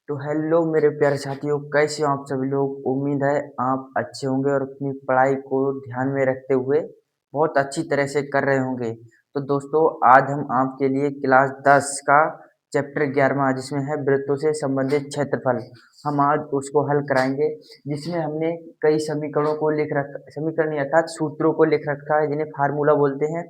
तो हेलो मेरे प्यारे साथियों, कैसे हो आप सभी लोग। उम्मीद है आप अच्छे होंगे और अपनी पढ़ाई को ध्यान में रखते हुए बहुत अच्छी तरह से कर रहे होंगे। तो दोस्तों, आज हम आपके लिए क्लास 10 का चैप्टर 11 जिसमें है वृत्तों से संबंधित क्षेत्रफल, हम आज उसको हल कराएंगे। जिसमें हमने कई समीकरणों को लिख रखा, समीकरण नहीं अर्थात सूत्रों को लिख रखा है जिन्हें फार्मूला बोलते हैं।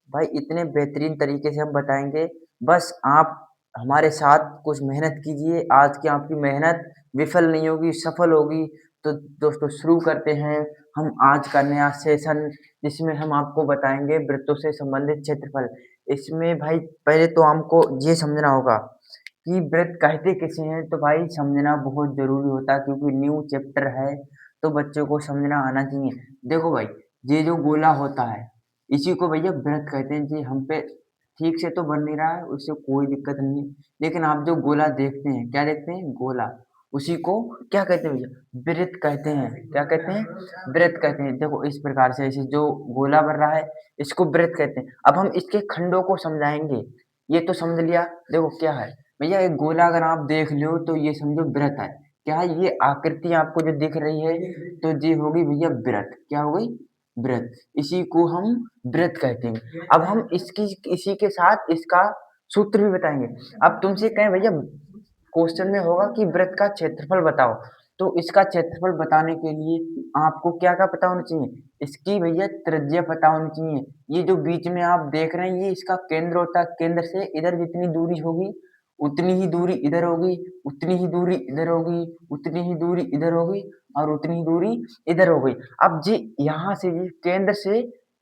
भाई इतने बेहतरीन तरीके से हम बताएंगे, बस आप हमारे साथ कुछ मेहनत कीजिए। आज की आपकी मेहनत विफल नहीं होगी, सफल होगी। तो दोस्तों, शुरू करते हैं हम आज का नया सेशन, जिसमें हम आपको बताएंगे वृत्तों से संबंधित क्षेत्रफल। इसमें भाई पहले तो हमको ये समझना होगा कि वृत्त कहते किसे हैं। तो भाई समझना बहुत जरूरी होता है, क्योंकि न्यू चैप्टर है तो बच्चों को समझना आना चाहिए। देखो भाई, ये जो गोला होता है इसी को भैया वृत्त कहते हैं जी। हम पे ठीक से तो बन नहीं रहा है, उससे कोई दिक्कत नहीं है, लेकिन आप जो गोला देखते हैं, क्या देखते हैं? गोला। उसी को क्या कहते हैं भैया? वृत्त कहते हैं। क्या कहते हैं? वृत्त कहते हैं। देखो इस प्रकार से ऐसे जो गोला बन रहा है इसको वृत्त कहते हैं। अब हम इसके खंडों को समझाएंगे। ये तो समझ लिया। देखो क्या है भैया, एक गोला अगर आप देख लो तो ये समझो वृत्त है। क्या है? ये आकृति आपको जो दिख रही है तो ये होगी भैया वृत्त। क्या हो गई? वृत्त। इसी को हम वृत्त कहते हैं। अब हम इसकी इसी के साथ इसका सूत्र भी बताएंगे। अब तुमसे कहें भैया, क्वेश्चन में होगा कि वृत्त का क्षेत्रफल बताओ, तो इसका क्षेत्रफल बताने के लिए आपको क्या क्या पता होना चाहिए? इसकी भैया त्रिज्या पता होनी चाहिए। ये जो बीच में आप देख रहे हैं ये इसका केंद्र होता है। केंद्र से इधर जितनी दूरी होगी उतनी ही दूरी इधर होगी, उतनी ही दूरी इधर होगी, उतनी ही दूरी इधर होगी और उतनी ही दूरी इधर हो गई। अब जी यहाँ से ये केंद्र से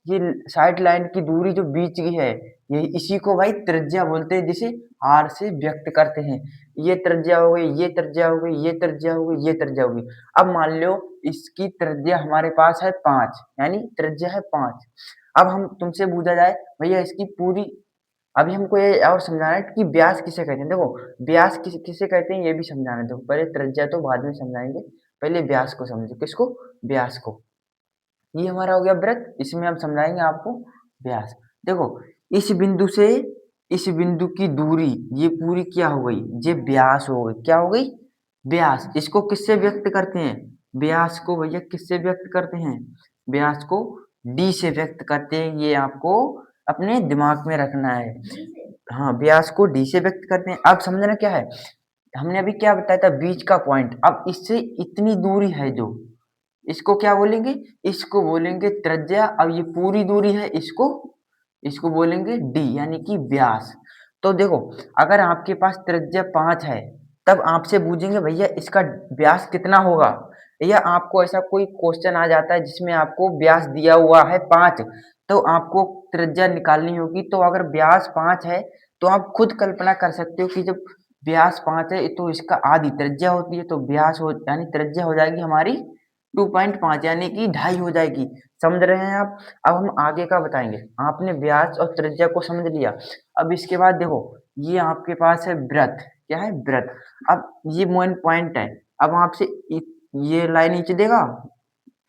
ये साइड लाइन की दूरी जो बीच की है, ये इसी को भाई त्रिज्या बोलते हैं, जिसे आर से व्यक्त करते हैं। ये त्रिज्या हो गई, ये त्रिज्या हो गई, ये त्रिज्या हो गई, ये त्रिज्या हो गई। अब मान लो इसकी त्रिज्या हमारे पास है 5, यानी त्रिज्या है 5। अब हम तुमसे पूछा जाए भैया इसकी पूरी, अभी हमको ये और समझाना है कि व्यास किसे कहते हैं। देखो व्यास किसे कहते हैं ये भी समझाना है। देखो पहले त्रिज्या तो बाद में समझाएंगे, पहले व्यास को समझो। किसको? व्यास को। ये हमारा हो गया वृत्त, इसमें हम समझाएंगे आपको व्यास। देखो इस बिंदु से इस बिंदु की दूरी ये पूरी क्या हो गई? ये व्यास हो गई। क्या हो गई? व्यास। इसको किससे व्यक्त करते हैं? व्यास को भैया किससे व्यक्त करते हैं? व्यास को डी से व्यक्त करते हैं। ये आपको अपने दिमाग में रखना है। हाँ, व्यास को डी से व्यक्त करते हैं। अब समझना क्या है, हमने अभी क्या बताया था? बीच का पॉइंट। अब इससे इतनी दूरी है जो, इसको क्या बोलेंगे? इसको बोलेंगे त्रिज्या। अब ये पूरी दूरी है, इसको इसको बोलेंगे डी, यानी कि व्यास। तो देखो अगर आपके पास त्रिज्या 5 है, तब आपसे पूछेंगे भैया इसका व्यास कितना होगा। या आपको ऐसा कोई क्वेश्चन आ जाता है जिसमें आपको व्यास दिया हुआ है 5, तो आपको त्रिज्या निकालनी होगी। तो अगर व्यास 5 है तो आप खुद कल्पना कर सकते हो कि जब व्यास 5 है तो इसका आधी त्रिज्या होती है, तो व्यास हो यानी त्रिज्या हो जाएगी हमारी 2.5, यानी कि 2.5 हो जाएगी। समझ रहे हैं आप? अब हम आगे का बताएंगे। आपने व्यास और त्रिज्या को समझ लिया। अब इसके बाद देखो ये आपके पास है वृत्त। क्या है? वृत्त। अब ये मेन पॉइंट है। अब आपसे ये लाइन नीचे देगा,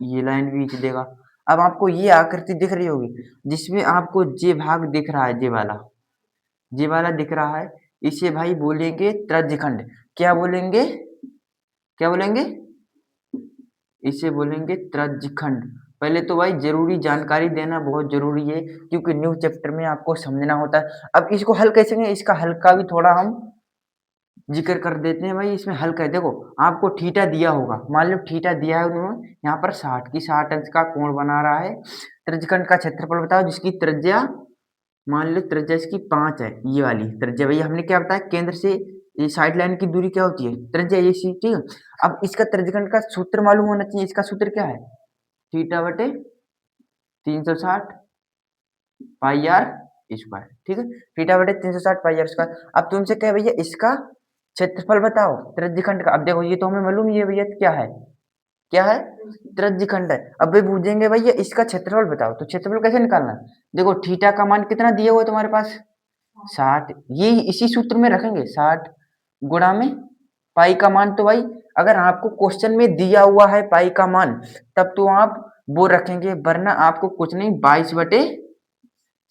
ये लाइन भी नीचे देगा। अब आपको ये आकृति दिख रही होगी जिसमें आपको जे भाग दिख रहा है, जे वाला दिख रहा है, इसे भाई बोलेंगे त्रिज्यखंड। क्या बोलेंगे? क्या बोलेंगे? इसे बोलेंगे त्रिज्यखंड। पहले तो भाई जरूरी जानकारी देना बहुत जरूरी है, क्योंकि न्यू चैप्टर में आपको समझना होता है। अब इसको हल कैसे करें, इसका हल का भी थोड़ा हम जिक्र कर देते हैं। भाई इसमें हल कर देखो, आपको थीटा दिया होगा, मान लो थीटा दिया है उन्होंने यहाँ पर 60 अंश का कोण बना रहा है। त्रिज्यखंड का क्षेत्रफल बताओ जिसकी त्रिज्या, मान लो त्रिज्या इसकी 5 है, ये वाली त्रिज्या। भैया हमने क्या बताया? केंद्र से ये साइड लाइन की दूरी क्या होती है? त्रिज्या, ये सी, ठीक है। अब इसका त्रिज्यखंड का सूत्र मालूम होना चाहिए। इसका सूत्र क्या है? थीटा बटे 360 पाई आर स्क्वायर, ठीक है। थीटा बटे 360 पाई आर स्क्वायर। अब तुमसे क्या भैया इसका क्षेत्रफल बताओ त्रिज्यखंड का। अब देखो ये तो हमें मालूम, ये भैया क्या है? क्या है? त्रिज्यखंड है। अब वे पूछेंगे भैया इसका क्षेत्रफल बताओ, तो क्षेत्रफल कैसे निकालना है? देखो थीटा का मान कितना दिया हुआ है तुम्हारे पास? 60। ये इसी सूत्र में रखेंगे, 60 गुणा में पाई का मान। तो भाई अगर आपको क्वेश्चन में दिया हुआ है पाई का मान, तब तो आप वो रखेंगे, वरना आपको कुछ नहीं, 22 बटे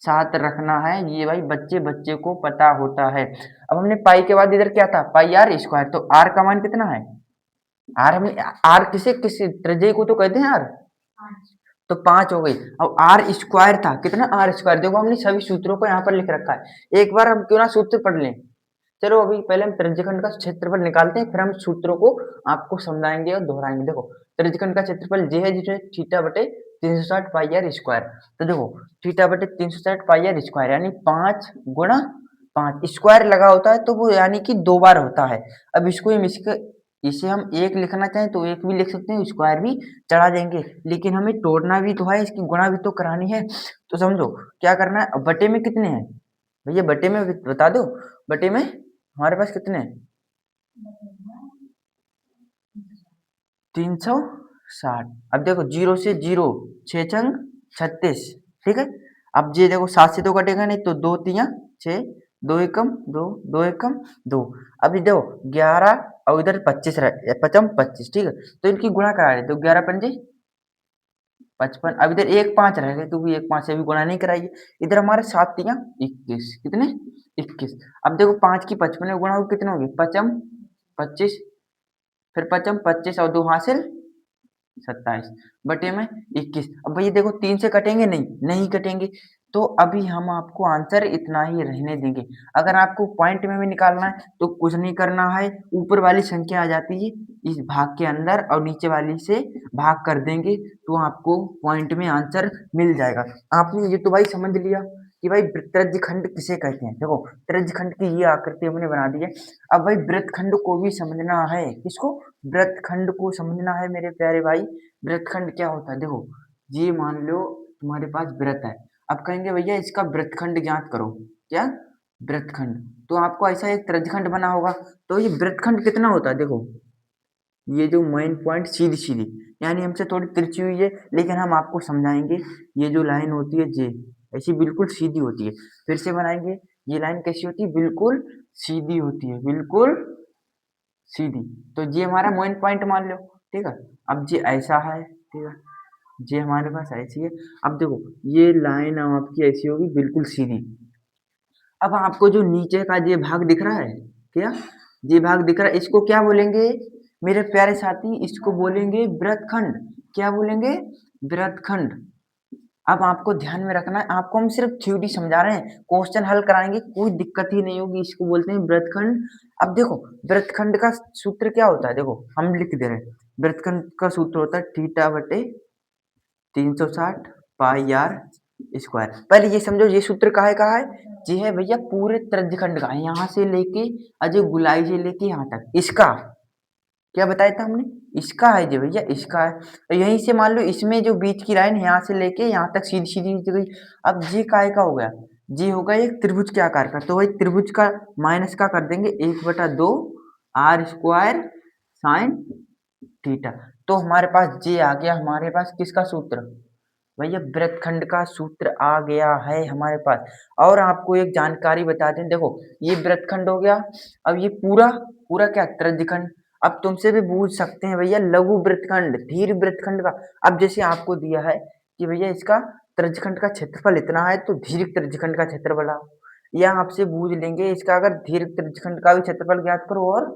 साथ रखना है, ये भाई बच्चे बच्चे को पता होता है। अब हमने पाई के बाद इधर क्या था, पाई आर स्क्वायर, तो आर का मान कितना है, आर हमने आर किसे किसी त्रिज्या को तो कहते हैं आर, तो 5 हो गई। अब आर स्क्वायर था कितना, आर स्क्वायर, देखो हमने सभी सूत्रों को यहाँ पर लिख रखा है, एक बार हम क्यों ना सूत्र पढ़ लें। चलो अभी पहले हम त्रिज्यखंड का क्षेत्रफल निकालते हैं, फिर हम सूत्रों को आपको समझाएंगे और दोहराएंगे। देखो त्रिज्यखंड का क्षेत्रफल ये है जिसमें थीटा बटे 360 पाई आर स्क्वायर, तो देखो थीटा बटे 360 पाई आर स्क्वायर यानी 5 गुणा 5, स्क्वायर लगा होता है तो वो यानी कि 2 बार होता है। अब इसको हम इसे हम एक लिखना चाहें तो एक भी लिख सकते हैं, स्क्वायर भी चढ़ा देंगे, लेकिन हमें तोड़ना भी तो है, इसकी गुणा भी तो करानी है। तो समझो क्या करना है, अब बटे में कितने हैं भैया, बटे में बता दो, बटे में हमारे पास कितने हैं, 360। अब देखो 0 से 0, 6 छंग 36, ठीक है। अब ये देखो 7 से तो कटेगा नहीं, तो 2 तिया 6, 2 एकम 2, 2 एकम 2। अब ये देखो 11 और इधर 25 रहे, पचम 25, ठीक है, तो इनकी गुणा करा रहे, तो 11 पंजे 55। अब इधर 1 5 रहेगा क्योंकि 1 5 से भी गुणा नहीं कराइए। इधर हमारे 7 तिया 21, कितने 21। अब देखो 5 की 55 में गुणा हो कितने होंगे, पचम 25, फिर पचम 25 और 2 हासिल 27 बटे में 21। अब भैया देखो 3 से कटेंगे नहीं, नहीं कटेंगे, तो अभी हम आपको आंसर इतना ही रहने देंगे। अगर आपको पॉइंट में भी निकालना है तो कुछ नहीं करना है, ऊपर वाली संख्या आ जाती है इस भाग के अंदर और नीचे वाली से भाग कर देंगे तो आपको पॉइंट में आंसर मिल जाएगा। आपने ये तो भाई समझ लिया कि भाई वृत्तखंड किसे कहते हैं। देखो वृत्तखंड की ये आकृति हमने बना दी है। अब भाई वृत्तखंड को भी समझना है, किसको, वृत्तखंड को समझना है मेरे प्यारे भाई। वृत्तखंड क्या होता है, देखो ये मान लो तुम्हारे पास वृत्त है, अब कहेंगे भैया इसका वृत्तखंड ज्ञात करो, क्या वृत्तखंड, तो आपको ऐसा एक त्रिज्यखंड बना होगा, तो ये वृत्तखंड कितना होता है, देखो ये जो मेन पॉइंट सीधी सीधी यानी हमसे थोड़ी तिरछी हुई है, लेकिन हम आपको समझाएंगे। ये जो लाइन होती है ये ऐसी बिल्कुल सीधी होती है, फिर से बनाएंगे, ये लाइन कैसी होती है, बिल्कुल सीधी होती है, बिल्कुल सीधी। तो ये हमारा मेन पॉइंट मान लो, ठीक है। अब ये ऐसा है, ठीक है, ये हमारे पास ऐसी है। अब देखो ये लाइन आपकी ऐसी होगी बिल्कुल सीधी। अब आपको जो नीचे का ये भाग दिख रहा है, क्या ये भाग दिख रहा है, इसको क्या बोलेंगे मेरे प्यारे साथी, इसको बोलेंगे वृत्तखंड। क्या बोलेंगे, वृत्तखंड। अब आपको ध्यान में रखना है, आपको हम सिर्फ थ्योरी समझा रहे हैं, क्वेश्चन हल कराएंगे कोई दिक्कत ही नहीं होगी, इसको बोलते हैं वृत्तखंड। अब देखो वृत्तखंड का सूत्र क्या होता है, देखो हम लिख दे रहे हैं, वृत्तखंड का सूत्र होता है थीटा बटे 360 पाई आर स्क्वायर। पहले ये समझो ये सूत्र कहा है, ये है भैया पूरे त्रिज्यखंड का, यहाँ से लेके अजय गुलाई से लेके यहाँ तक, इसका क्या बताया था हमने, इसका है जो भैया, इसका है। तो यहीं से मान लो इसमें जो बीच की लाइन यहाँ से लेके यहाँ तक सीधी सीधी गई। अब जी काय का हो गया, जी होगा एक त्रिभुज के आकार का, तो भाई त्रिभुज का माइनस का कर देंगे 1/2 आर स्क्वायर साइन थीटा। तो हमारे पास जे आ गया, हमारे पास किसका सूत्र, भैया वृत्तखंड का सूत्र आ गया है हमारे पास। और आपको एक जानकारी बता दें, देखो ये वृत्तखंड हो गया, अब ये पूरा पूरा क्या त्रिज्यखंड। अब तुमसे भी पूछ सकते हैं भैया लघु वृत्तखंड दीर्घ वृत्तखंड का। अब जैसे आपको दिया है कि भैया इसका त्रिज्यखंड का क्षेत्रफल इतना है तो दीर्घ त्रिज्यखंड का क्षेत्रफल बताओ, या आपसे पूछ लेंगे इसका अगर दीर्घ त्रिज्यखंड का भी क्षेत्रफल ज्ञात करो और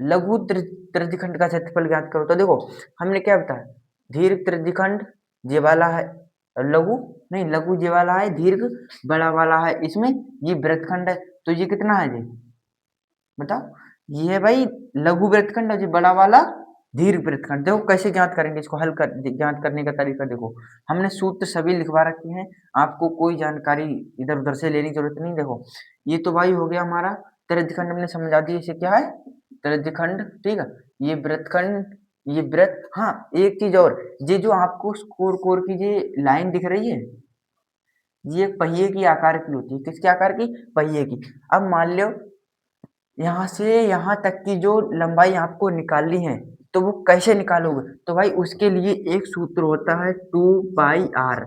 लघु त्रिज्यखंड का क्षेत्रफल ज्ञात करो। तो देखो हमने क्या बताया, दीर्घ त्रिज्यखंड ये वाला है, लघु नहीं लघु ये वाला है, दीर्घ बड़ा वाला है, इसमें ये वृत्तखंड है, तो ये कितना है ये बताओ, ये है भाई लघु वृत्तखंड और ये बड़ा वाला दीर्घ वृत्तखंड। देखो कैसे ज्ञात करेंगे इसको, हल कर ज्ञात करने का तरीका देखो, हमने सूत्र सभी लिखवा रखे हैं, आपको कोई जानकारी इधर उधर से लेने की जरूरत नहीं। देखो ये तो भाई हो गया हमारा त्रिज्यखंड, हमने समझा दिया इसे क्या है त्रिज्यखंड, ठीक है। ये वृत्तखंड, ये वृत्त, हाँ एक चीज और, ये जो आपको कोर कोर की ये लाइन दिख रही है, ये पहिए की आकार की होती है, किसके आकार की, पहिए की। अब मान लो यहाँ से यहाँ तक की जो लंबाई आपको निकालनी है, तो वो कैसे निकालोगे, तो भाई उसके लिए एक सूत्र होता है 2 पाई आर।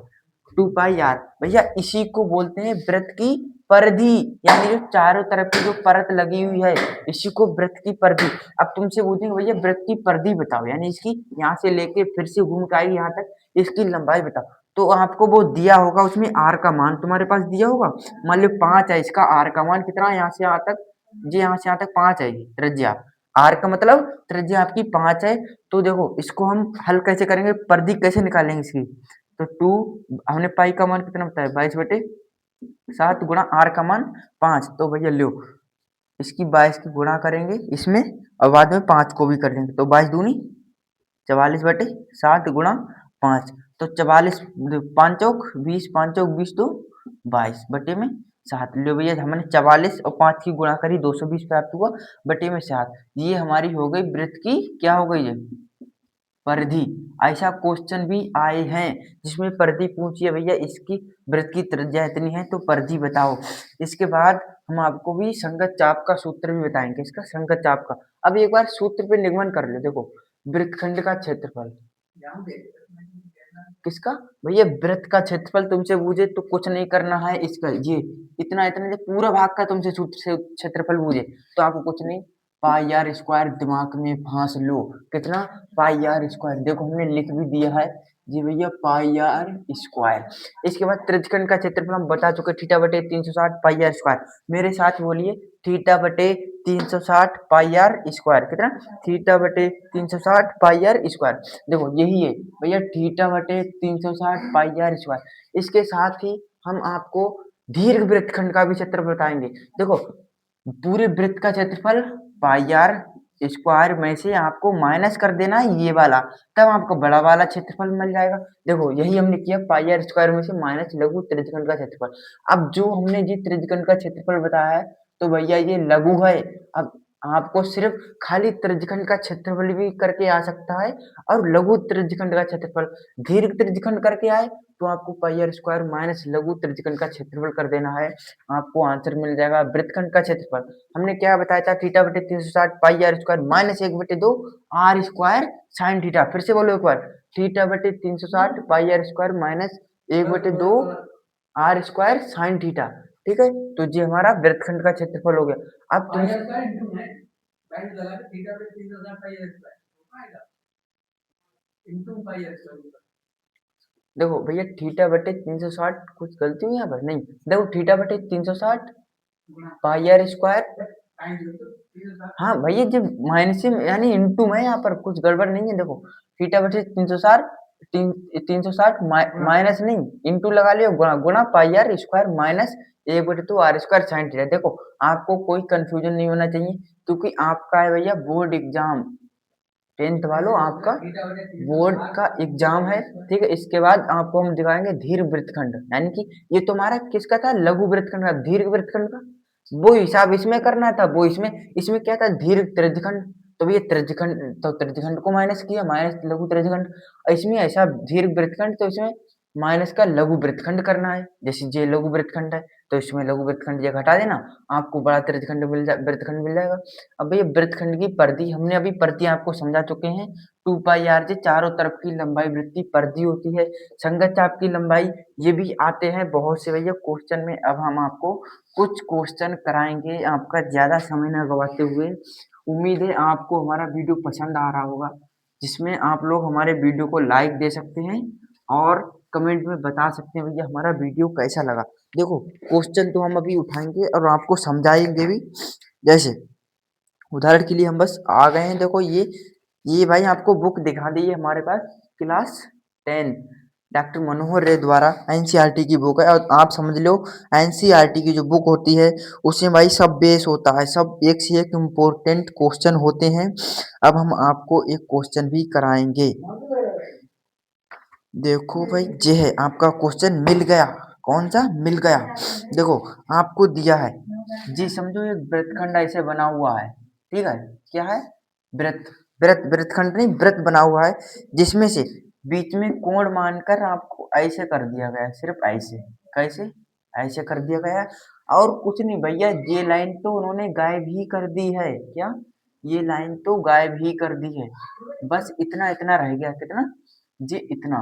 2 पाई आर भैया इसी को बोलते हैं वृत्त की परिधि, यानी जो चारों तरफ की जो परत लगी हुई है इसी को वृत्त की परिधि। अब तुमसे पूछेंगे भैया वृत्त की परिधि बताओ, यानी इसकी यहाँ से लेके फिर से घूम के आएगी यहाँ तक, इसकी लंबाई बताओ, तो आपको वो दिया होगा, उसमें आर का मान तुम्हारे पास दिया होगा। मान लो 5 है, इसका आर का मान कितना है, यहाँ से यहाँ तक, जी यहाँ से यहाँ तक 5 है त्रिज्या। आर का मतलब त्रिज्या आपकी 5 है। तो देखो इसको हम हल कैसे करेंगे, परिधि कैसे निकालेंगे इसकी। तो 2, हमने पाई का मान कितना बताया, 22/7 गुणा आर का मान 5। तो भैया लो, इसकी 22 की गुणा करेंगे इसमें, और बाद में 5 को भी कर लेंगे। तो 22 दूनी 44/7 गुणा 5। तो 44, 5 चौक 20, 5 चौक 20, तो 22/7। लो भैया, हमने 44 और 5 की गुणा करी, 220 प्राप्त हुआ, बटे में 7। ये हमारी हो गई वृत्त की, क्या हो गई है, परिधि। ऐसा क्वेश्चन भी आए हैं जिसमें परिधि पूछी है, भैया इसकी वृत्त की त्रिज्या इतनी है तो परिधि बताओ। इसके बाद हम आपको भी संगत चाप का सूत्र भी बताएंगे, इसका संगत चाप का। अब एक बार सूत्र पे निगमन कर लो। देखो, वृत्तखंड का क्षेत्रफल किसका, भैया वृत्त का क्षेत्रफल तुमसे पूछे तो कुछ नहीं करना है, इसका ये इतना इतना जो पूरा भाग का तुमसे सूत्र से क्षेत्रफल पूछे तो आपको कुछ नहीं, पाई आर स्क्वायर दिमाग में फांस लो। कितना, पाई आर स्क्वायर, देखो हमने लिख भी दिया है जी भैया, पाई आर स्क्वायर। इसके बाद त्रिज्यखंड का क्षेत्रफल हम बता चुके, थीटा बटे 360 पाई आर स्क्वायर। मेरे साथ बोलिए, थीटा बटे 360 पाई आर स्क्वायर, कितना, थीटा बटे 360 पाई आर स्क्वायर। देखो यही है भैया, थीटा बटे 360 पाई आर स्क्वायर। इसके साथ ही हम आपको दीर्घ वृत्तखंड का भी क्षेत्रफल बताएंगे। देखो, पूरे वृत्त का क्षेत्रफल पाई आर स्क्वायर में से आपको माइनस कर देना है ये वाला, तब आपको बड़ा वाला क्षेत्रफल मिल जाएगा। देखो यही हमने किया, पाई आर स्क्वायर में से माइनस लघु त्रिज्यखंड का क्षेत्रफल। अब जो हमने जी त्रिज्यखंड का क्षेत्रफल बताया है, तो भैया ये लघु है। अब आपको सिर्फ खाली त्रिज्यखंड का क्षेत्रफल भी करके आ सकता है, और लघु त्रिज्यखंड का क्षेत्रफल। दीर्घ त्रिज्यखंड करके आए तो आपको पाई आर स्क्वायर माइनस लघु त्रिज्यखंड का क्षेत्रफल कर देना है, आपको आंसर मिल जाएगा वृत्तखंड का क्षेत्रफल। हमने क्या बताया था, थीटा बटे 360 pi r square minus 1/2 r square sine theta. फिर से बोलो एक बार, थीटा बटे 360 pi r square minus 1/2 r square sine theta. ठीक है, तो ये हमारा वृत्तखंड का क्षेत्रफल हो गया। अब तुम देखो भैया, थीटा बटे 360, कुछ गलती हुई यहाँ पर, नहीं देखो, थीटा बटे 360 पाई आर स्क्वायर, हाँ भैया जब माइनस यानी इंटू में, यहाँ पर कुछ गड़बड़ नहीं है। देखो थीटा बटे 360, 360 माइनस नहीं, इंटू लगा लियो, गुणा गुणा pi r square minus 1/2 r square sine theta. देखो आपको कोई कंफ्यूजन नहीं होना चाहिए, क्योंकि आपका है भैया बोर्ड एग्जाम, 10th वालों आपका बोर्ड का एग्जाम है। ठीक है, इसके बाद आपको हम दिखाएंगे दीर्घ वृत्तखंड, यानी कि ये तुम्हारा किसका था, लघु वृत्तखंड का, दीर्घ वृत्तखंड का वो हिसाब इसमें करना था, वो इसमें इसमें क्या था, दीर्घ त्रिज्यखंड। तो ये त्रिज्यखंड, तो त्रिज्यखंड को माइनस किया, माइनस लघु त्रिज्यखंड। इसमें ऐसा दीर्घ वृत्तखंड, तो इसमें माइनस का लघु वृत्तखंड करना है। जैसे ये लघु वृत्तखंड है, तो इसमें लघु वृत्तखंड ये घटा देना, आपको बड़ा त्रिज्यखंड वृत्तखंड मिल जाएगा। अब भैया वृत्तखंड की परिधि, हमने अभी परिधि आपको समझा चुके हैं, 2 पाई आर जे चारों तरफ की लंबाई वृत्त की परिधि होती है। संगत चाप की लंबाई, ये भी आते हैं बहुत से भैया क्वेश्चन में। अब हम आपको कुछ क्वेश्चन कराएंगे, आपका ज्यादा समय न गवाते हुए। उम्मीद है आपको हमारा वीडियो पसंद आ रहा होगा, जिसमें आप लोग हमारे वीडियो को लाइक दे सकते हैं और कमेंट में बता सकते हैं भैया हमारा वीडियो कैसा लगा। देखो क्वेश्चन तो हम अभी उठाएंगे और आपको समझाएंगे भी। जैसे उदाहरण के लिए हम बस आ गए हैं, देखो ये भाई आपको बुक दिखा दी है हमारे पास, क्लास 10 डॉक्टर मनोहर रे द्वारा एनसीईआरटी की बुक है। और आप समझ लो, एनसीईआरटी की जो बुक होती है उसमें भाई सब बेस होता है, सब एक से एक इम्पोर्टेंट क्वेश्चन होते हैं। अब हम आपको एक क्वेश्चन भी कराएंगे। देखो भाई, ये है आपका क्वेश्चन, मिल गया, कौन सा मिल गया। देखो आपको दिया है जी, समझो एक वृत्तखंड ऐसे बना हुआ है, ठीक है, क्या है, वृत्त, वृत्तखंड नहीं, वृत्त बना हुआ है, जिसमें से बीच में कोण मानकर आपको ऐसे कर दिया गया है, सिर्फ ऐसे, कैसे, ऐसे कर दिया गया है। और कुछ नहीं भैया, ये लाइन तो उन्होंने गायब ही कर दी है, क्या, ये लाइन तो गायब ही कर दी है। बस इतना इतना रह गया, कितना जी, इतना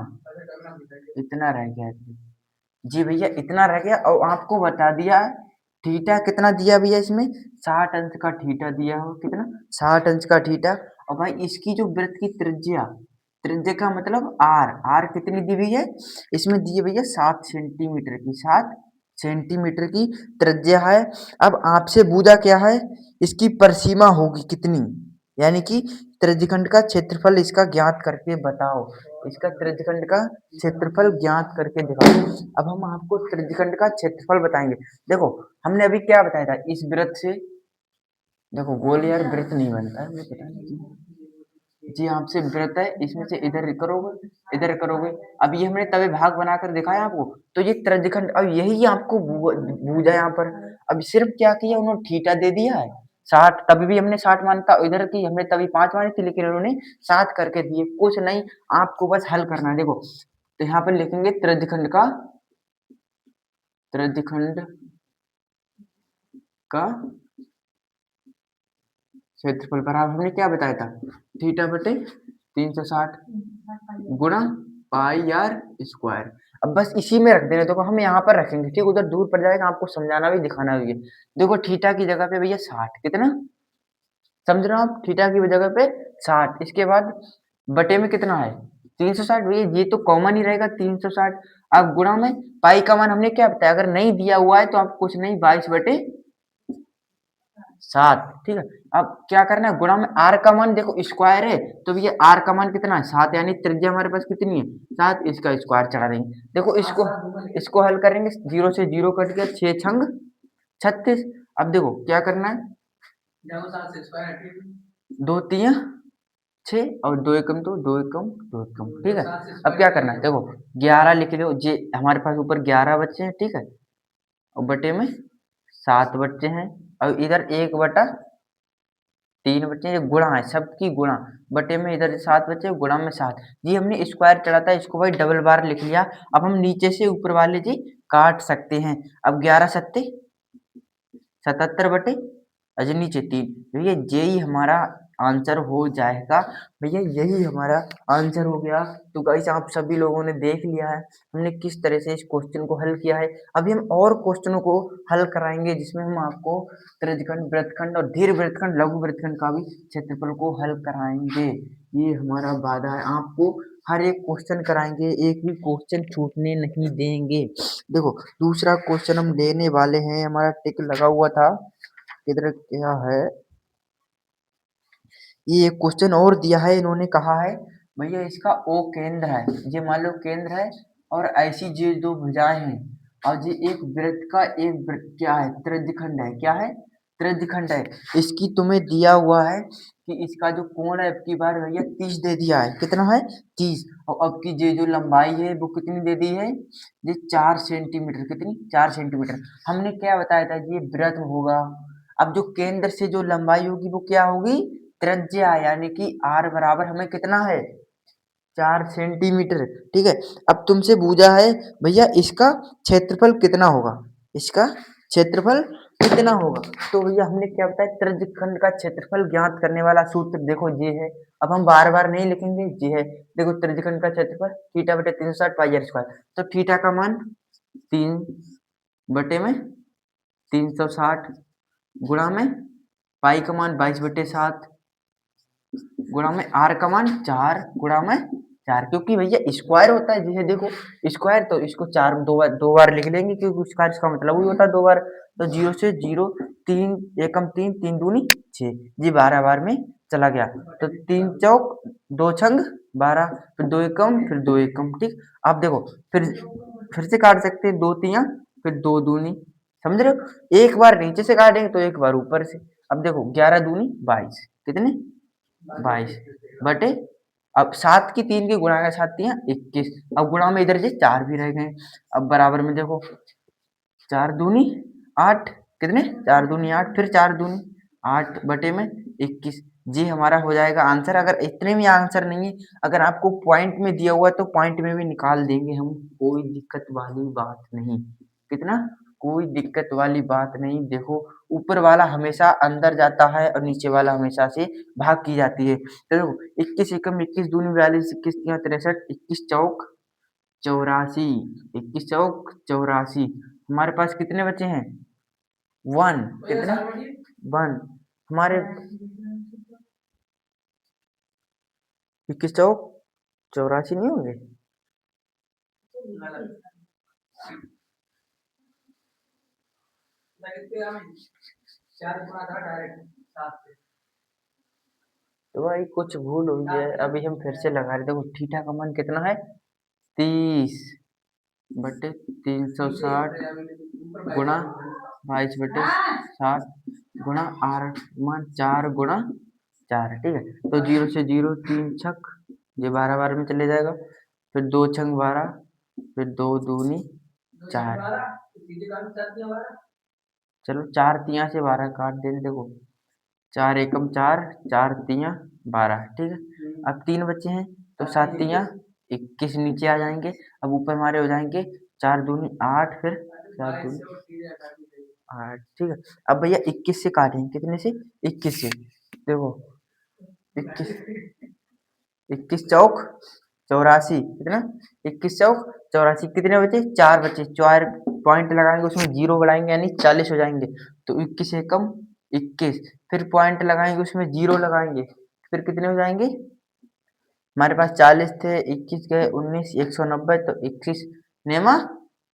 इतना रह गया जी भैया, इतना रह गया। और आपको बता दिया है थीटा कितना दिया भैया, इसमें 60 अंश का थीटा दिया हो, कितना, 60 अंश का थीटा। और भाई इसकी जो वृत्त की त्रिज्या, त्रिज्या का मतलब आर, आर कितनी दी हुई है, इसमें दी हुई है 7 सेंटीमीटर की, 7 सेंटीमीटर की त्रिज्या है। अब आपसे पूछा क्या है, इसकी परिसीमा होगी कितनी, यानी कि त्रिज्यखंड का क्षेत्रफल इसका ज्ञात करके बताओ, इसका त्रिज्यखंड का क्षेत्रफल ज्ञात करके दिखाओ। अब हम आपको त्रिज्यखंड का क्षेत्रफल बताएंगे। देखो हमने अभी क्या बताया था, इस वृत्त से, देखो गोल यार वृत्त नहीं बनता है, मुझे पता नहीं जी, आपसे वृत्त है, इसमें से इधर करोगे, इधर करोगे। अब ये हमने तभी भाग बनाकर दिखाया आपको, तो ये त्रिज्यखंड, अब यही आपको बूझा यहाँ पर। अब सिर्फ क्या किया उन्होंने, थीटा दे दिया है 60, तभी भी हमने 60 माना था, इधर की हमने तभी 5 मानी थी, लेकिन उन्होंने 7 करके दिए। कुछ नहीं, आपको बस हल करना है। देखो तो यहाँ पर लिखेंगे त्रिज्यखंड का क्षेत्रफल बराबर, हमने क्या बताया था, थीटा बटे 360 गुणा पाई आर स्क्वायर। अब बस इसी में रख देना, देखो हम यहाँ पर रखेंगे, ठीक, उधर दूर पड़ जाएगा, आपको समझाना भी दिखाना भी है। देखो थीटा की जगह पे भैया 60, कितना समझ रहे हो आप, थीटा की जगह पे 60, इसके बाद बटे में कितना है 360, भैया ये तो कॉमन ही रहेगा 360। अब गुणा में पाई का मान हमने क्या बताया, अगर नहीं दिया हुआ है तो आप कुछ नहीं, 22/7, ठीक है। अब क्या करना है, गुणा में आर का मान, देखो स्क्वायर है तो ये आर का मान कितना है 7, यानी त्रिज्या हमारे पास कितनी है 7, इसका स्क्वायर चढ़ा देंगे। देखो इसको हल करेंगे, 0 से 0 कट गया, 6 छंग 36। अब देखो क्या करना है, दो तिया 6 और 2 एकम तो 2 एकम 2 एकम, ठीक है। अब क्या करना है, देखो 11 लिख लो, जे हमारे पास ऊपर 11 बच्चे हैं, ठीक है, और बटे में 7 बच्चे हैं, और इधर 1/3 बच्चे हैं, गुणा है सबकी गुणा, बटे में इधर 7 बच्चे, गुणा में 7 जी, हमने स्क्वायर चढ़ा था, इसको भाई डबल बार लिख लिया। अब हम नीचे से ऊपर वाले जी काट सकते हैं। अब 11 सत्ते 77 बटे अजय नीचे 3, भैया यही हमारा आंसर हो जाएगा, भैया यही हमारा आंसर हो गया। तो गाइस आप सभी लोगों ने देख लिया है हमने किस तरह से इस क्वेश्चन को हल किया है। अभी हम और क्वेश्चनों को हल कराएंगे, जिसमें हम आपको त्रिज्यखंड, वृत्तखंड और दीर्घ वृत्तखंड, लघु वृत्तखंड का भी क्षेत्रफल को हल कराएंगे। ये हमारा वादा है, आपको हर एक क्वेश्चन कराएंगे, एक भी क्वेश्चन छूटने नहीं देंगे। देखो दूसरा क्वेश्चन हम लेने वाले हैं, हमारा टिक लगा हुआ था, किधर क्या है, ये एक क्वेश्चन और दिया है, इन्होंने कहा है भैया इसका ओ केंद्र है, ये मान लो केंद्र है, और ऐसी ये दो भुजाएं हैं, और ये एक वृत्त का एक वृत्त क्या है, त्रिज्यखंड है, क्या है त्रिज्यखंड है। इसकी तुम्हें दिया हुआ है कि इसका जो कोण है, अब की बार भैया 30 दे दिया है, कितना है 30, और अब की ये जो लंबाई है वो कितनी दे दी है, ये 4 सेंटीमीटर, कितनी 4 सेंटीमीटर। हमने क्या बताया था, ये वृत्त होगा। अब जो केंद्र से जो लंबाई होगी वो क्या होगी, त्रिज्या, यानी कि आर बराबर हमें कितना है 4 सेंटीमीटर, ठीक है। अब तुमसे पूछा है भैया इसका क्षेत्रफल कितना होगा, इसका क्षेत्रफल कितना होगा, तो भैया हमने क्या बताया, त्रिज्यखंड का क्षेत्रफल ज्ञात करने वाला सूत्र देखो ये है। अब हम बार बार नहीं लिखेंगे, ये है, देखो त्रिज्यखंड का क्षेत्रफल थीटा बटे 360 पाई आर स्क्वायर, तो थीटा का मान 3 बटे में 360, गुणा में पाई का मान 22/7, गुणा में आर का मान 4, गुणा में 4, क्योंकि भैया स्क्वायर होता है, जिसे देखो स्क्वायर, तो इसको 4 दो बार लिख लेंगे, क्योंकि स्क्वायर इसका मतलब ही होता है 2 बार। तो 0 से 0, 3 एकम 3, 3 दूनी 6, जी 12 बार में चला गया, तो 3 चौक 2 छंग 12, फिर 2 एकम, फिर 2 एकम, ठीक। आप देखो फिर से काट सकते हैं, 2 तिया फिर 2 दूनी, समझ रहे हो, एक बार नीचे से काटेंगे तो एक बार ऊपर से। अब देखो 11 दूनी 22, कितने 22 बटे, अब 7 की 3 की गुणा का 7 तिया 21, अब गुणा में इधर से 4 भी रह गए। अब बराबर में देखो 4 दूनी 8, कितने 4 दूनी 8, फिर 4 दूनी 8 बटे में 21, जी हमारा हो जाएगा आंसर। अगर इतने में आंसर नहीं है, अगर आपको पॉइंट में दिया हुआ है तो पॉइंट में भी निकाल देंगे हम, कोई दिक्कत वाली बात नहीं, कितना कोई दिक्कत वाली बात नहीं। देखो ऊपर वाला हमेशा अंदर जाता है और नीचे वाला हमेशा से भाग की जाती है। तो देखो 21 एकम 21 दूनी 42, 21 तिया 63, 21 चौक 84, 21 चौक 84, हमारे पास कितने बचे हैं 1, कितने 1 हमारे, 21 चौक 84 नहीं होंगे? तो भाई कुछ भूल हुई है, अभी हम फिर से लगा रहे। देखो थीटा का मान कितना है, 30/360 गुणा 22/60 गुणा r मान 4/4, ठीक है। तो 0 से 0 3 छक, ये 12 बार में चले जाएगा, फिर 2 छंग 12, फिर 2 दूनी 4। चलो 4 तिया से 12 काट देते, देखो 4 एकम 4, 4 तिया 12, ठीक है। अब 3 बचे हैं, तो 7 तिया 21 नीचे आ जाएंगे। अब ऊपर हमारे हो जाएंगे 4 दूनी 8, फिर 4 दूनी 8, ठीक है। अब भैया 21 से काटेंगे, कितने से? 21 से। देखो 21, 21 चौक 84, कितना? 21 चौक 84, कितने बचे? 4 बचे। 4 पॉइंट लगाएंगे, उसमें 0 बढ़ाएंगे यानी 40 हो जाएंगे। तो 21 एकम 21, फिर पॉइंट लगाएंगे, उसमें 0 लगाएंगे, फिर कितने हो जाएंगे? हमारे पास 40 थे, 21 गए 19, 190, तो 21 नेमा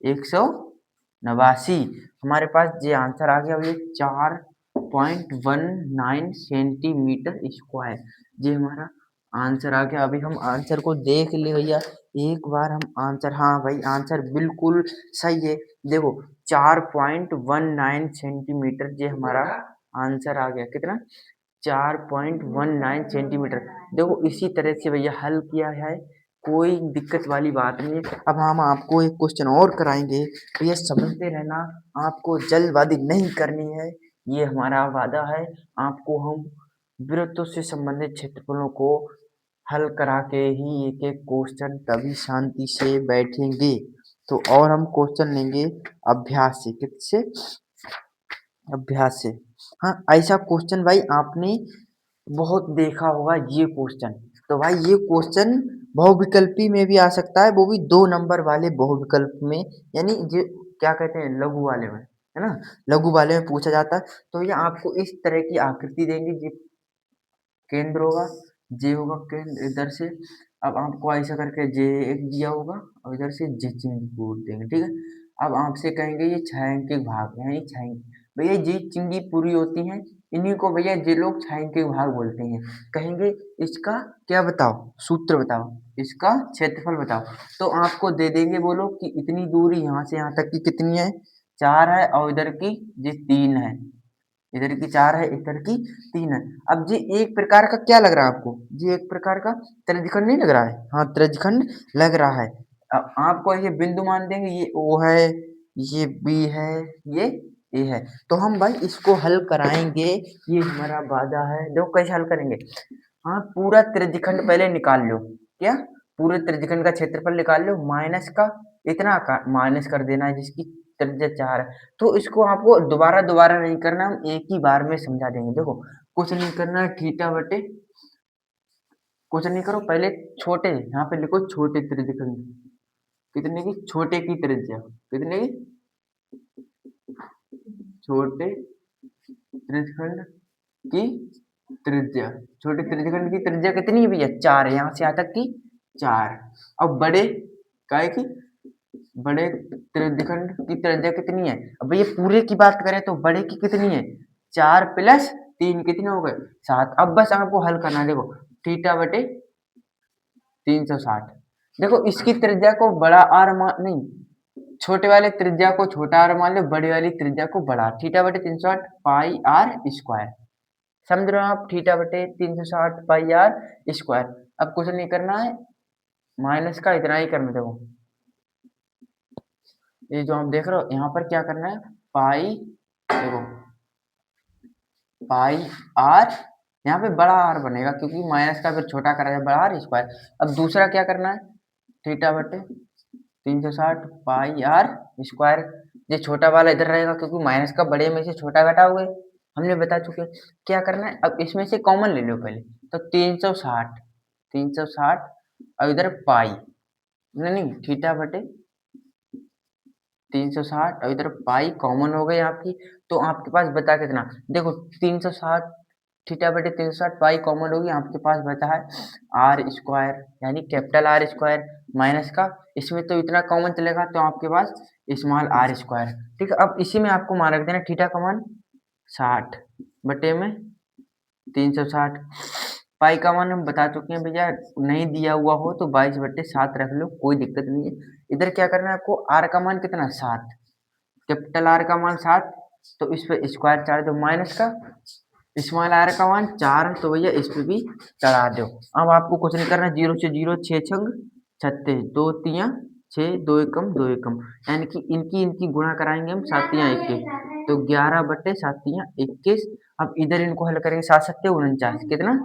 189। हमारे पास ये आंसर आ गया, ये 4.19 सेंटीमीटर स्क्वायर, ये हमारा आंसर आ गया। अभी हम आंसर को देख ले भैया एक बार, हम आंसर, हाँ भाई आंसर बिल्कुल सही है। देखो 4.19 सेंटीमीटर, ये हमारा आंसर आ गया। कितना? 4.19 सेंटीमीटर। देखो इसी तरह से भैया हल किया है, कोई दिक्कत वाली बात नहीं है। अब हम आपको एक क्वेश्चन और कराएंगे, भैया समझते रहना, आपको जल्दबाजी नहीं करनी है, ये हमारा वादा है। आपको हम वृत्तों से संबंधित क्षेत्रफलों को हल करा के ही एक एक क्वेश्चन तभी शांति से बैठेंगे। तो और हम क्वेश्चन लेंगे अभ्यास से, किससे? अभ्यास से। हाँ ऐसा क्वेश्चन भाई आपने बहुत देखा होगा ये क्वेश्चन। तो भाई ये क्वेश्चन बहुविकल्पी में भी आ सकता है, वो भी 2 नंबर वाले बहुविकल्प में, यानी जो क्या कहते हैं लघु वाले में, है ना, लघु वाले में पूछा जाता है। तो ये आपको इस तरह की आकृति देंगे, ये केंद्र होगा, जे होगा केंद्र इधर से। अब आपको ऐसा करके जे एक दिया होगा और इधर से जे चिन्ह पूर देंगे, ठीक है। अब आपसे कहेंगे ये छायांकित भाग, यानी छायांकित, भैया जी चिंगी पूरी होती हैं, इन्हीं को भैया जे लोग छायांकित भाग बोलते हैं। कहेंगे इसका क्या बताओ, सूत्र बताओ, इसका क्षेत्रफल बताओ। तो आपको दे देंगे वो लोग कि इतनी दूरी यहाँ से यहाँ तक की कितनी है, 4 है, और इधर की जी 3 है, इधर की 4 है, इधर की 3 है। अब जी एक प्रकार का क्या लग रहा है आपको, जी एक प्रकार का त्रिज्यखंड नहीं लग रहा है? हाँ त्रिज्यखंड लग रहा है। अब आपको ये बिंदु मान देंगे, ये ओ है, ये बी है, ये ए है। तो हम भाई इसको हल कराएंगे, ये हमारा वादा है। देखो कैसे हल करेंगे, हाँ पूरा त्रिज्यखंड पहले निकाल लो, क्या पूरे त्रिज्यखंड का क्षेत्रफल निकाल लो, माइनस का इतना का माइनस कर देना है जिसकी त्रिज्या 4 है। तो इसको आपको दोबारा दोबारा नहीं करना, हम एक ही बार में समझा देंगे। देखो कुछ नहीं करना है, थीटा बटे, कुछ नहीं करो, पहले छोटे यहाँ पे लिखो छोटे त्रिज्यखंड, कितने की? छोटे की त्रिज्या, कितने की? छोटे त्रिज्यखंड की त्रिज्या, छोटे त्रिज्यखंड की त्रिज्या कितनी है भैया? 4 है, यहाँ से यहाँ तक की 4। अब बड़े काय की, बड़े त्रिज्यखंड की त्रिज्या कितनी है? अब भैया पूरे की बात करें तो बड़े की कितनी है? 4 प्लस 3 कितने हो गए? 7। अब बस आपको हल करना है, देखो थीटा बटे 360। देखो इसकी त्रिज्या को बड़ा आर मान, नहीं छोटे वाले त्रिज्या को छोटा आर मान लो, बड़े वाली त्रिज्या को बड़ा, थीटा बटे 360 पाई आर स्क्वायर। समझ रहे हो आप, थीटा बटे 360 पाई आर स्क्वायर। अब कुछ नहीं करना है, माइनस का इतना ही करना। देखो ये जो आप देख रहे हो यहाँ पर क्या करना है, पाई, देखो पाई आर, यहाँ पे बड़ा आर बनेगा क्योंकि माइनस का फिर छोटा करा जाए, बड़ा आर स्क्वायर। अब दूसरा क्या करना है, थीटा बटे 360 पाई आर स्क्वायर, ये छोटा वाला इधर रहेगा क्योंकि माइनस का बड़े में से छोटा घटाओगे, हमने बता चुके। क्या करना है, अब इसमें से कॉमन ले लो पहले, तो 360, 360 और इधर पाई, नहीं थीटा बटे 360 और इधर पाई कॉमन हो गई आपकी। तो आपके पास बता कितना, देखो 360 थीटा बटे 360 पाई कॉमन होगी, आपके पास बचा है आर स्क्वायर, यानी कैपिटल आर स्क्वायर माइनस का, इसमें तो इतना कॉमन चलेगा तो आपके पास स्मॉल आर स्क्वायर। ठीक है, अब इसी में आपको मान रख देना थीटा का मान 60 बटे में 360। पाई का मान हम बता चुके हैं भैया, नहीं दिया हुआ हो तो 22/7 रख लो, कोई दिक्कत नहीं है। इधर क्या करना है आपको, आर का मान कितना 7, कैपिटल आर का मान 7, तो इस पे स्क्वायर चार दो माइनस का, स्मॉल आर का मान 4, तो भैया इस पे भी चढ़ा दो। अब आपको कुछ नहीं करना, 0 से 0 6 छंग 36, 2 तियां 6, 2 एकम 2 एकम, यानी कि इनकी इनकी गुणा कराएंगे हम, 7 तियां 21, तो 11/7 तियां 21। अब इधर इनको हल करेंगे, 7 सत्ते 49, कितना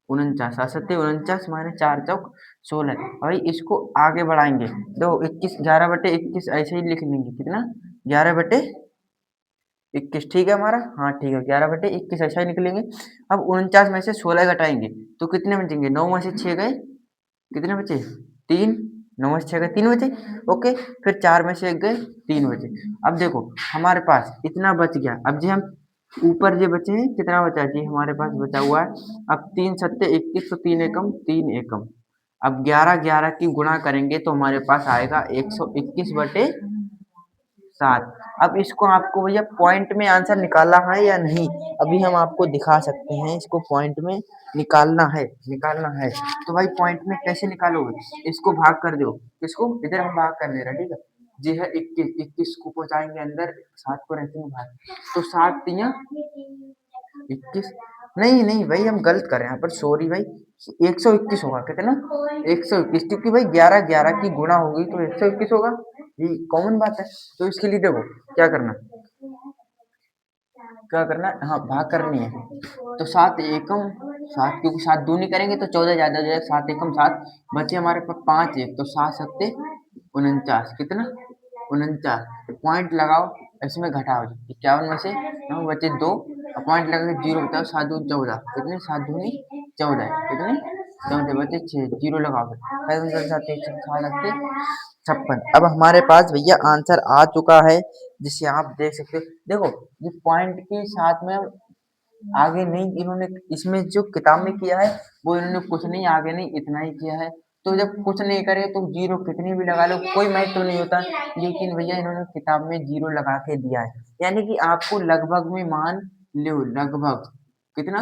49, 7 सत्ते 49 माइनस 4 चौक 16। भाई इसको आगे बढ़ाएंगे, दो 21, 11/21 ऐसे ही लिख लेंगे, कितना 11/21, ठीक है हमारा, हाँ ठीक है 11/21 ऐसा ही निकलेंगे। अब 49 में से 16 घटाएंगे तो कितने बचेंगे, 9 में से 6 गए, कितने बचे 3, 9 में से 6 गए 3 बचे, ओके, फिर 4 में से 1 गए 3 बचे। अब देखो हमारे पास इतना बच गया, अब जी हम ऊपर जो बचे हैं कितना बचा जी, हमारे पास बचा हुआ है अब 3 सत्ते 21, तो 3 एकम 3 एकम। अब 11 11 की गुणा करेंगे तो हमारे पास आएगा 121/7। अब इसको आपको भैया पॉइंट में आंसर निकालना है या नहीं, अभी हम आपको दिखा सकते हैं, इसको पॉइंट में निकालना है, निकालना है। तो भाई पॉइंट में कैसे निकालोगे, इसको भाग कर दो, किसको, इधर हम भाग कर दे रहे हैं, ठीक है, जी है 21, 21 को पहुंचाएंगे अंदर, 7 को रहते हैं भाग, तो 7 तियां 21, नहीं नहीं भाई हम गलत कर रहे हैं यहाँ पर, सॉरी भाई, 121 होगा, कितना 121, क्योंकि भाई 11 11 की गुणा होगी तो 121 होगा, ये कॉमन बात है। तो इसके लिए देखो क्या करना, क्या करना है, हाँ भाग करनी है, तो 7 एकम 7, क्योंकि 7 दूनी करेंगे तो 14 ज्यादा हो जाएगा, 7 एकम 7, बचे हमारे पास 5 1, तो 7 सत्ते 49, कितना 49, पॉइंट लगाओ, इसमें घटाओ 51 में से 9 बचे 2, पॉइंट लगा के 0 बताओ, 7 दूनी 14, कितने 7 दूनी 14, कितने 14 बचे 6, 0 लगाओ, फिर 7 सकते 56। अब हमारे पास भैया आंसर आ चुका है, जिसे आप देख सकते हो। देखो ये पॉइंट के साथ में आगे नहीं, इन्होंने इसमें जो किताब में किया है वो इन्होंने कुछ नहीं आगे नहीं, इतना ही किया है। तो जब कुछ नहीं करे तो जीरो कितनी भी लगा लो, कोई मैच तो नहीं होता, लेकिन भैया इन्होंने किताब में जीरो लगा के दिया है, यानी कि आपको लगभग में मान लो, लगभग कितना,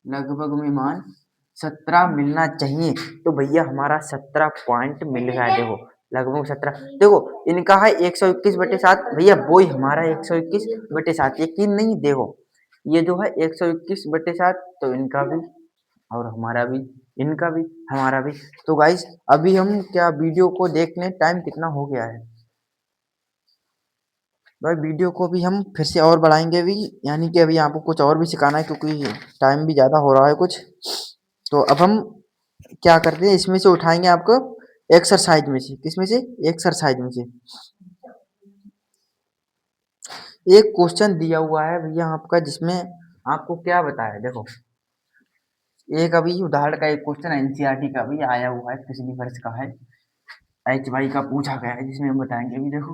लगभग में मान 17 मिलना चाहिए। तो भैया हमारा 17 पॉइंट मिल गया, देखो लगभग 17, देखो इनका है 121/7, भैया वो ही हमारा 121/7, यकीन नहीं, देखो ये जो है 121/7, तो इनका भी और हमारा भी, इनका भी हमारा भी। तो गाइस अभी हम क्या वीडियो को देख लें, टाइम कितना हो गया है भाई, वीडियो को भी हम फिर से और बढ़ाएंगे भी, यानी कि अभी आपको कुछ और भी सिखाना है, क्योंकि टाइम भी ज़्यादा हो रहा है कुछ। तो अब हम क्या करते हैं, इसमें से उठाएंगे आपको एक्सरसाइज में से, किसमें से, एक्सरसाइज में से एक क्वेश्चन दिया हुआ है भैया आपका, जिसमें आपको क्या बताया, देखो एक अभी उदाहरण का एक क्वेश्चन एनसीईआरटी का भी आया हुआ है, पिछली वर्ष का है, एच वाई का पूछा गया है, जिसमें हम बताएंगे अभी, देखो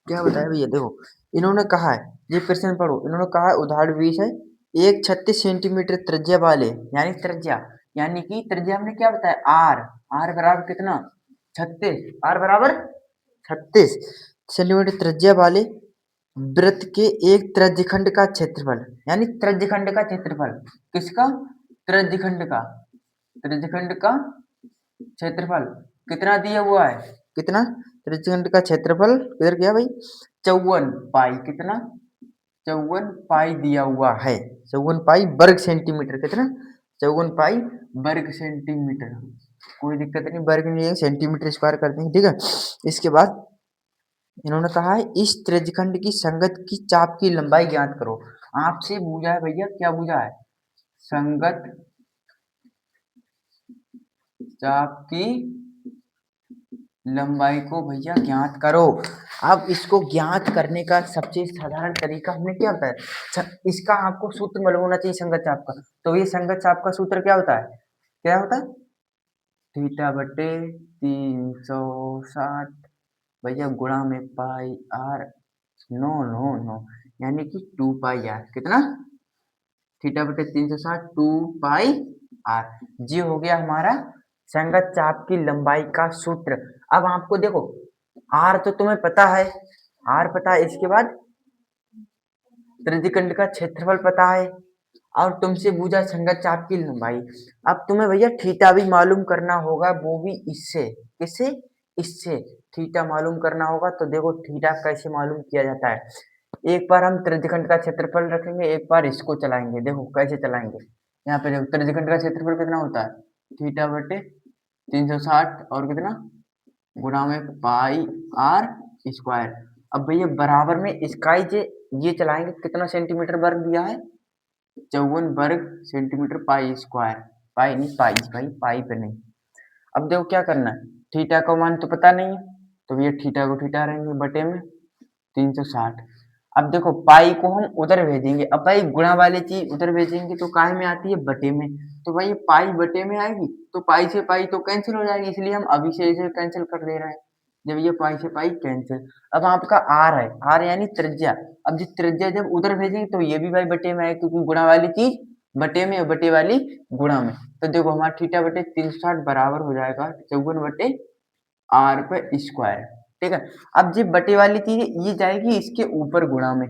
क्या बताया भैया, देखो इन्होंने कहा है, ये प्रश्न पढ़ो, इन्होंने कहा है उदाहरण 20 है, एक 36 सेंटीमीटर त्रिज्या वाले, यानी त्रिज्या, यानी कि त्रिज्या हमने क्या बताया, आर, आर बराबर कितना 36, आर बराबर 36 सेंटीमीटर त्रिज्या वाले वृत्त के एक त्रिज्यखंड का क्षेत्रफल, यानी त्रिज्यखंड का क्षेत्रफल, किसका, त्रिज्यखंड का, त्रिज्यखंड का क्षेत्रफल कितना दिया हुआ है, कितना, त्रिज्यखंड का क्षेत्रफल किधर गया भाई, 54 पाई, कितना 54 पाई दिया हुआ है, 54 पाई वर्ग सेंटीमीटर, कितना 54 पाई वर्ग सेंटीमीटर, कोई दिक्कत नहीं, वर्ग नहीं है, सेंटीमीटर स्क्वायर कर देंगे, ठीक है। इसके बाद इन्होंने कहा है इस त्रिज्यखंड की संगत की चाप की लंबाई ज्ञात करो, आपसे पूछा है भैया, क्या पूछा है, संगत चाप की लंबाई को भैया ज्ञात करो। अब इसको ज्ञात करने का सबसे साधारण तरीका हमने क्या बताया, इसका आपको सूत्र मालूम होना चाहिए संगत चाप का, तो ये संगत चाप का सूत्र क्या होता है, क्या होता है, थीटा बटे 360 भैया गुणा में पाई आर नो नो नो, यानी कि 2 पाई आर, कितना, थीटा बटे 360 2 पाई आर। जी हो गया हमारा संगत चाप की लंबाई का सूत्र। अब आपको देखो आर तो तुम्हें पता है, आर पता है, इसके बाद त्रिज्यखंड का क्षेत्रफल पता है और तुमसे पूछा संगत चाप की लंबाई। अब तुम्हें भैया थीटा भी मालूम करना होगा, वो भी इससे, किससे, इससे थीटा मालूम करना होगा। तो देखो थीटा कैसे मालूम किया जाता है, एक बार हम त्रिज्यखंड का क्षेत्रफल रखेंगे, एक बार इसको चलाएंगे। देखो कैसे चलाएंगे, यहाँ पे देखो त्रिज्यखंड का क्षेत्रफल कितना होता है, थीटा बटे 360 और कितना गुणा में पाई आर स्क्वायर। अब भैया बराबर में इसका ही ये चलाएंगे, कितना सेंटीमीटर वर्ग दिया है, 54 वर्ग सेंटीमीटर पाई स्क्वायर, पाई नहीं पाई, भाई पाई पे नहीं। अब देखो क्या करना है, थीटा का मान तो पता नहीं है, तो भैया थीटा को थीटा रहेंगे बटे में 360। अब देखो पाई को हम उधर भेजेंगे, अब भाई गुणा वाली चीज उधर भेजेंगे तो काहे में आती है, बटे में, तो भाई पाई बटे में आएगी, तो पाई से पाई तो कैंसिल हो जाएगी, इसलिए हम अभी से इसे कैंसिल कर दे रहे हैं। जब ये पाई से पाई कैंसिल, अब आपका आर है, आर यानी त्रिज्या, अब जिस त्रिज्या जब उधर भेजेंगे तो ये भी भाई बटे में आएगी, क्योंकि गुणा वाली चीज बटे में और बटे वाली गुणा में। तो देखो हमारा थीटा बटे 360 बराबर हो जाएगा 54 बटे आर पे स्क्वायर, ठीक है। अब जब बटे वाली चीज ये जाएगी इसके ऊपर गुणा में,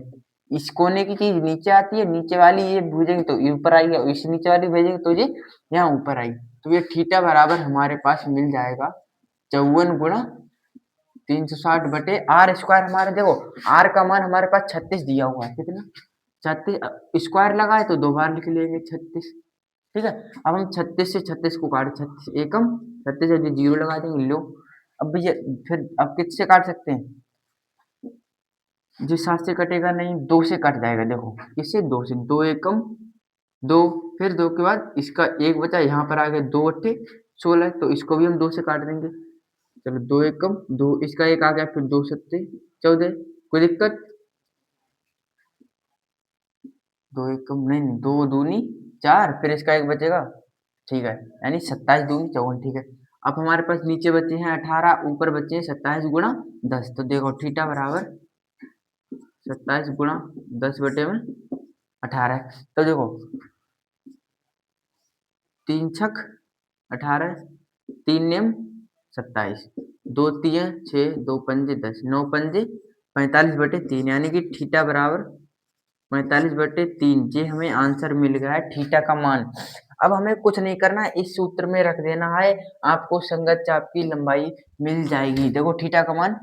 इस कोने की चीज नीचे आती है, नीचे वाली ये भेजेंगे तो ये ऊपर आएगी, और इस नीचे वाली भेजेंगे तो ये यहाँ ऊपर आएगी। तो ये थीटा बराबर हमारे पास मिल जाएगा 54 गुणा 360 बटे आर स्क्वायर। हमारे देखो आर का मान हमारे पास 36 दिया हुआ है, कितना 36, स्क्वायर लगाए तो 2 बार लिख लेंगे 36, ठीक है। अब हम 36 से 36 को काट, 36 एकम 36 से जीरो लगा देंगे, लो। अब भैया फिर अब किससे काट सकते हैं, जिस 7 से कटेगा नहीं, 2 से कट जाएगा, देखो किससे, 2 से, 2 एकम 2, फिर 2 के बाद इसका एक बचा, यहाँ पर आ गया 2 अट्ठे 16, तो इसको भी हम 2 से काट देंगे। चलो 2 एकम 2, इसका एक आ गया, फिर 2 सत्ते 14, कोई दिक्कत, 2 एकम नहीं नहीं, 2 दूनी 4, फिर इसका एक बचेगा, ठीक है, यानी 27 दूनी 54, ठीक है। अब हमारे पास नीचे बचे हैं 18, ऊपर बचे हैं 27 गुणा 10, तो देखो थीटा बराबर 27 गुणा 10 बटे में 18। तो देखो 3 छक 18, 3 नेम 27, 2 तिया 6, 2 पंजे 10, 9 पंजे 45 बटे 3, यानी कि थीटा बराबर 45 बटे 3, ये हमें आंसर मिल गया है थीटा का मान। अब हमें कुछ नहीं करना है, इस सूत्र में रख देना है, आपको संगत चाप की लंबाई मिल जाएगी। देखो थीटा का मान